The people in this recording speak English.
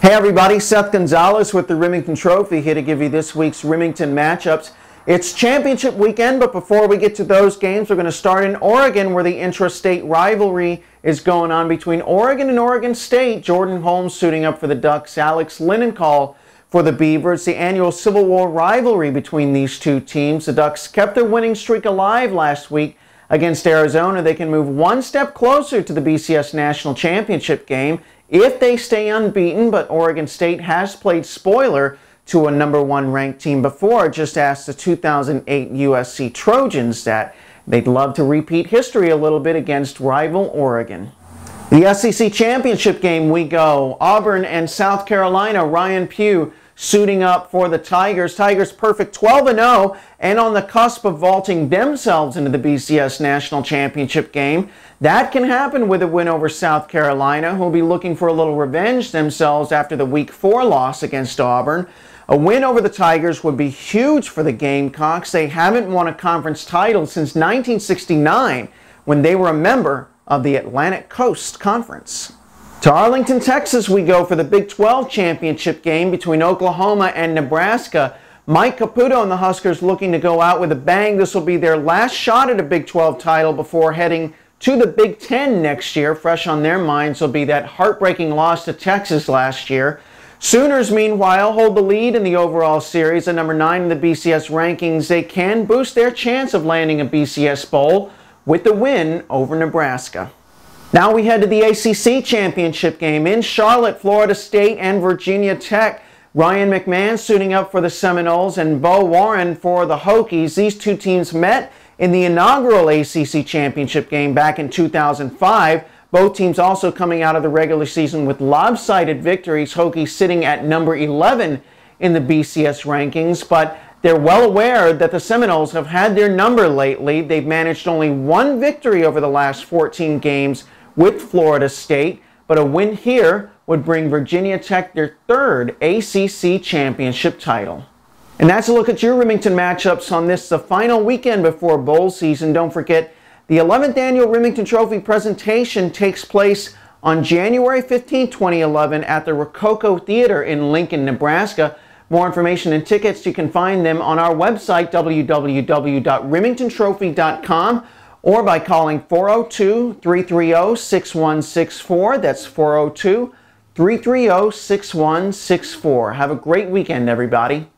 Hey everybody, Seth Gonzalez with the Rimington Trophy here to give you this week's Rimington matchups. It's championship weekend, but before we get to those games, we're going to start in Oregon where the intra-state rivalry is going on between Oregon and Oregon State. Jordan Holmes suiting up for the Ducks, Alex Linenthal for the Beavers. The annual Civil War rivalry between these two teams. The Ducks kept their winning streak alive last week against Arizona. They can move one step closer to the BCS National Championship game if they stay unbeaten, but Oregon State has played spoiler to a #1 ranked team before. Just ask the 2008 USC Trojans that they'd love to repeat history a little bit against rival Oregon. The SEC Championship game we go. Auburn and South Carolina. Ryan Pugh suiting up for the Tigers. Tigers perfect 12-0 and on the cusp of vaulting themselves into the BCS National Championship game. That can happen with a win over South Carolina, who will be looking for a little revenge themselves after the Week 4 loss against Auburn. A win over the Tigers would be huge for the Gamecocks. They haven't won a conference title since 1969 when they were a member of the Atlantic Coast Conference. To Arlington, Texas we go for the Big 12 championship game between Oklahoma and Nebraska. Mike Caputo and the Huskers looking to go out with a bang. This will be their last shot at a Big 12 title before heading to the Big 10 next year. Fresh on their minds will be that heartbreaking loss to Texas last year. Sooners, meanwhile, hold the lead in the overall series at #9 in the BCS rankings. They can boost their chance of landing a BCS bowl with the win over Nebraska. Now we head to the ACC Championship game in Charlotte. Florida State and Virginia Tech. Ryan McMahon suiting up for the Seminoles and Bo Warren for the Hokies. These two teams met in the inaugural ACC Championship game back in 2005. Both teams also coming out of the regular season with lopsided victories. Hokies sitting at #11 in the BCS rankings, but they're well aware that the Seminoles have had their number lately. They've managed only one victory over the last 14 games with Florida State, but a win here would bring Virginia Tech their third ACC championship title. And that's a look at your Rimington matchups on this, the final weekend before bowl season. Don't forget, the 11th annual Rimington Trophy presentation takes place on January 15, 2011 at the Rococo Theater in Lincoln, Nebraska. More information and tickets, you can find them on our website, www.rimingtontrophy.com, or by calling 402-330-6164. That's 402-330-6164. Have a great weekend, everybody.